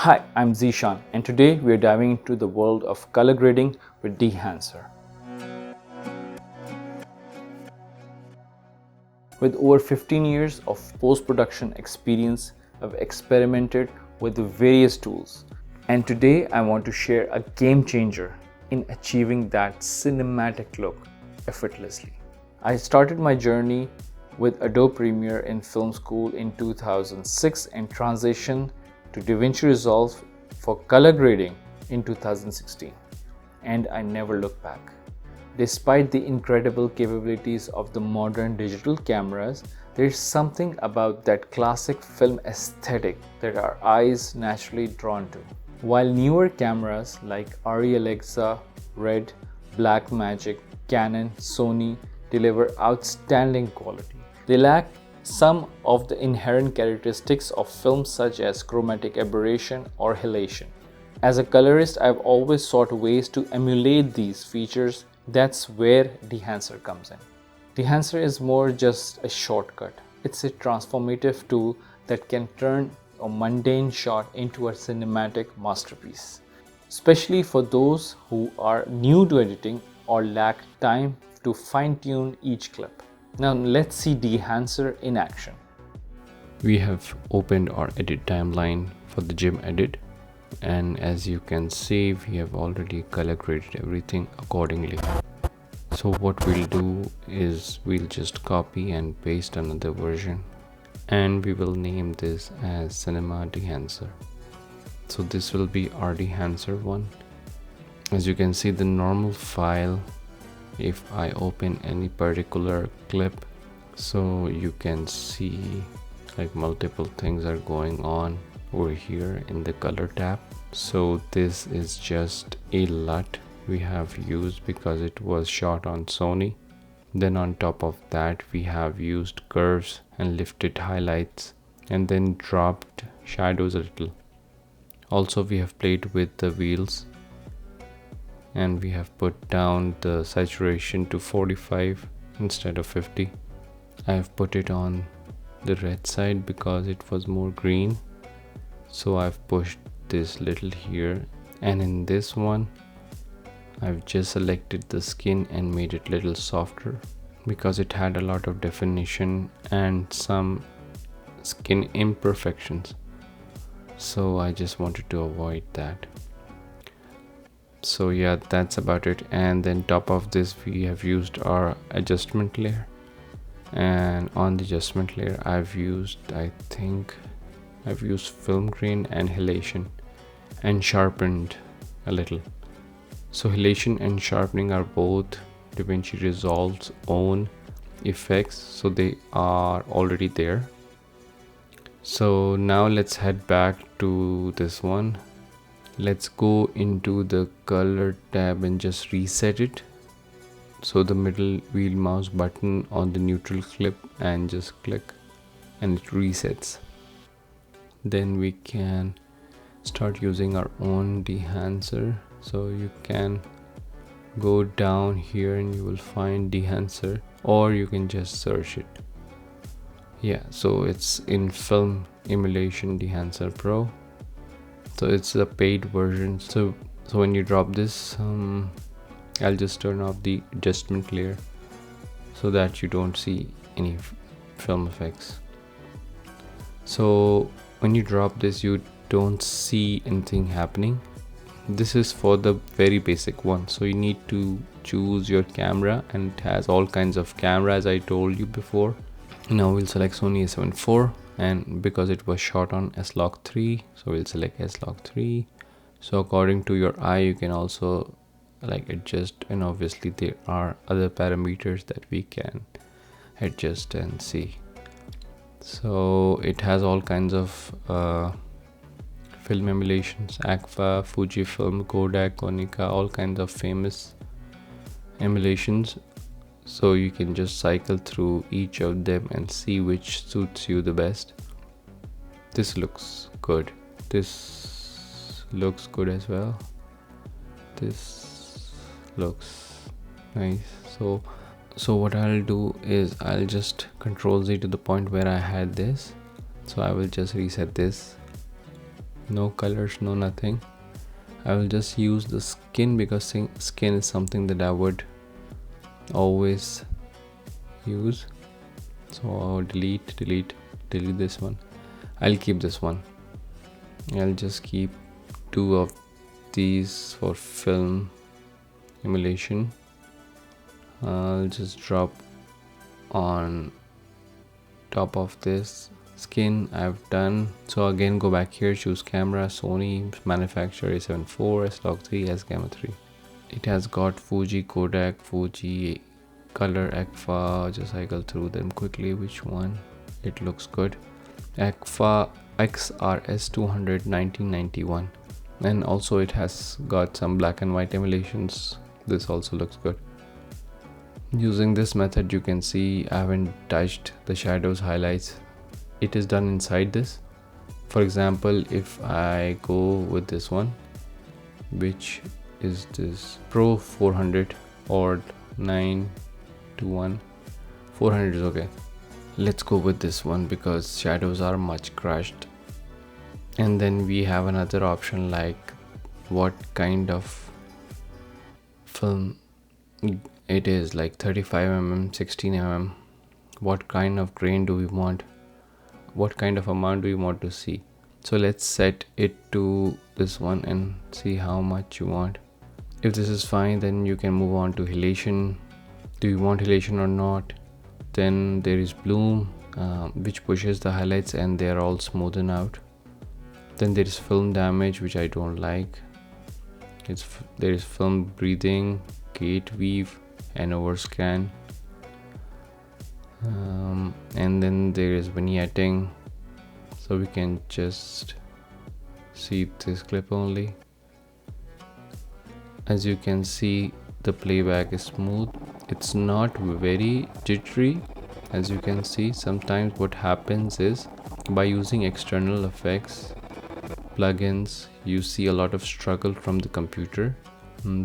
Hi, I'm Zishan, and today we are diving into the world of color grading with DaVinci. With over 15 years of post-production experience, I've experimented with various tools, and today I want to share a game changer in achieving that cinematic look effortlessly. I started my journey with Adobe Premiere in film school in 2006 and transitioned to DaVinci Resolve for color grading in 2016, and I never looked back. Despite the incredible capabilities of the modern digital cameras, there's something about that classic film aesthetic that our eyes naturally drawn to. While newer cameras like ARRI Alexa, Red, Blackmagic, Canon, Sony deliver outstanding quality, they lack some of the inherent characteristics of films such as chromatic aberration or halation. As a colorist, I've always sought ways to emulate these features. That's where DaVinci comes in. DaVinci is more just a shortcut. It's a transformative tool that can turn a mundane shot into a cinematic masterpiece, especially for those who are new to editing or lack time to fine-tune each clip. Now let's see DaVinci in action. We have opened our edit timeline for the gym edit, and as you can see, we have already color graded everything accordingly. So what we'll do is we'll just copy and paste another version, and we will name this as Cinema DaVinci. So this will be our DaVinci one. As you can see, the normal file, if I open any particular clip, so you can see like multiple things are going on over here in the color tab. So this is just a LUT we have used because it was shot on Sony. Then on top of that, we have used curves and lifted highlights and then dropped shadows a little. Also, we have played with the wheels and we have put down the saturation to 45 instead of 50. I have put it on the red side because it was more green, so I've pushed this little here, and in this one I've just selected the skin and made it little softer because it had a lot of definition and some skin imperfections, so I just wanted to avoid that. So yeah, that's about it. And then top of this, we have used our adjustment layer, and on the adjustment layer I've used film grain and halation and sharpened a little. So halation and sharpening are both DaVinci Resolve's own effects, so they are already there. So now let's head back to this one. Let's go into the color tab and just reset it. So the middle wheel mouse button on the neutral clip and just click and it resets. Then we can start using our own DaVinci. So you can go down here and you will find DaVinci, or you can just search it. Yeah, so it's in film emulation DaVinci Pro. So it's the paid version. So when you drop this, I'll just turn off the adjustment layer so that you don't see any film effects. So when you drop this, you don't see anything happening. This is for the very basic one. So you need to choose your camera, and it has all kinds of cameras, I told you before. Now we'll select Sony a7 IV, and because it was shot on S-Log3, so we'll select S-Log3. So according to your eye, you can also like adjust, and obviously there are other parameters that we can adjust and see. So it has all kinds of film emulations: Agfa, Fujifilm, Kodak, Konica, all kinds of famous emulations. So you can just cycle through each of them and see which suits you the best. This looks good. This looks good as well. This looks nice. So what I'll do is I'll just Control Z to the point where I had this. So I will just reset this. no colors, no nothing. I will just use the skin because skin is something that I would always use. So I'll delete this one. I'll keep this one. I'll just keep 2 of these for film emulation. I'll just drop on top of this skin. I've done. So again, go back here, choose camera, Sony, manufacturer A74, S-Log3, S-Gamma 3. It has got Fuji, Kodak, Fuji, color, ECFA. Just cycle through them quickly. Which one? It looks good. ECFA XRS 200 1991, and also it has got some black and white emulations. This also looks good. Using this method, you can see I haven't touched the shadows, highlights. It is done inside this. For example, if I go with this one, which is this Pro 400 or 921, 400 is okay. Let's go with this one because shadows are much crushed. And then we have another option like what kind of film it is, like 35mm, 16mm. What kind of grain do we want? What kind of amount do you want to see? So let's set it to this one and see how much you want. If this is fine, then you can move on to halation. Do you want halation or not? Then there is bloom, which pushes the highlights and they are all smoothened out. Then there is film damage, which I don't like. There is film breathing, gate weave, and overscan. And then there is vignetting. So we can just see this clip only. As you can see, the playback is smooth. It's not very jittery. As you can see, sometimes what happens is by using external effects, plugins, you see a lot of struggle from the computer.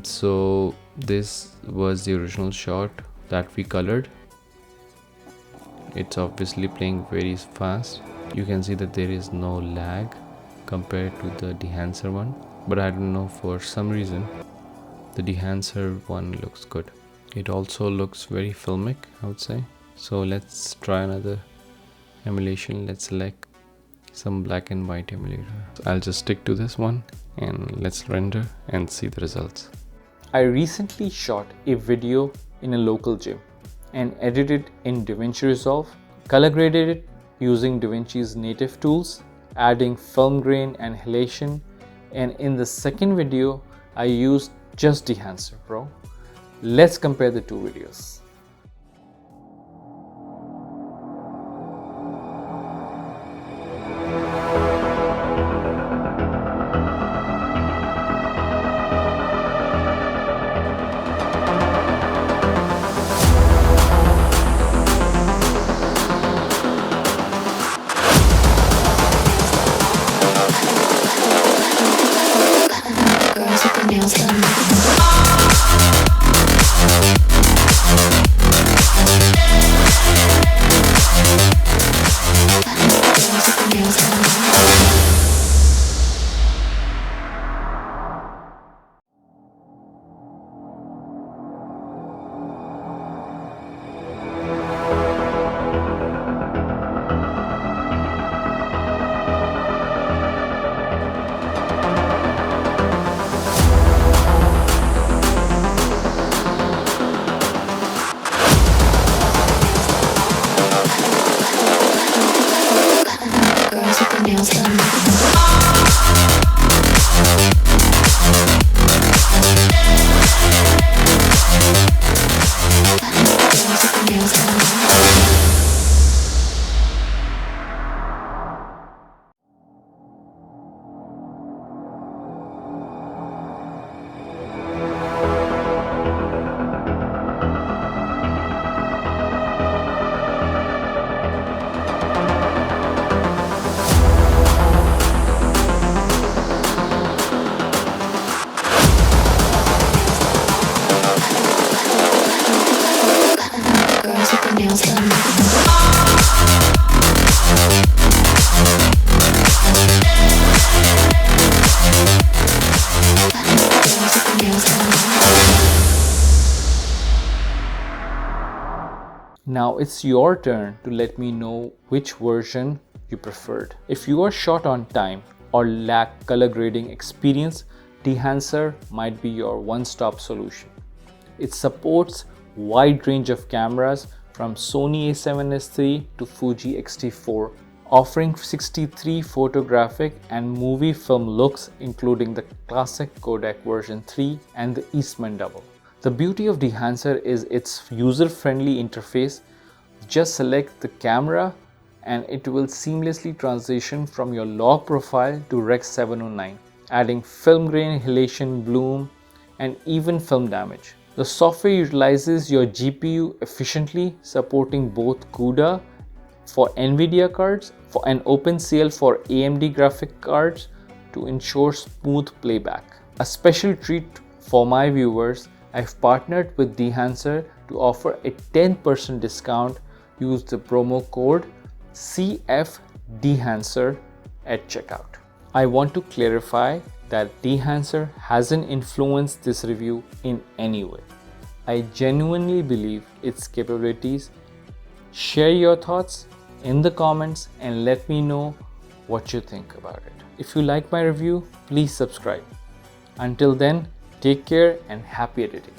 So this was the original shot that we colored. It's obviously playing very fast. You can see that there is no lag compared to the Dehancer one, but I don't know, for some reason the Dehancer one looks good. It also looks very filmic, I would say. So let's try another emulation. Let's select some black and white emulator. I'll just stick to this one and let's render and see the results. I recently shot a video in a local gym and edited in DaVinci Resolve, color graded it using DaVinci's native tools, adding film grain and halation, and in the second video I used just Dehancer Pro. Let's compare the two videos. Girls with the nails done. Now it's your turn to let me know which version you preferred. If you are short on time or lack color grading experience, DaVinci might be your one-stop solution. It supports wide range of cameras from Sony a7S III to Fuji X-T4, offering 63 photographic and movie film looks, including the classic codec version 3 and the Eastman Double. The beauty of DaVinci is its user-friendly interface. Just select the camera and it will seamlessly transition from your log profile to Rec 709, adding film grain, halation, bloom, and even film damage. The software utilizes your GPU efficiently, supporting both CUDA for NVIDIA cards and OpenCL for AMD graphic cards to ensure smooth playback. A special treat for my viewers, I've partnered with DaVinci to offer a 10% discount. Use the promo code CFDaVinci at checkout. I want to clarify that DaVinci hasn't influenced this review in any way. I genuinely believe its capabilities. Share your thoughts in the comments and let me know what you think about it. If you like my review, please subscribe. Until then, take care and happy editing.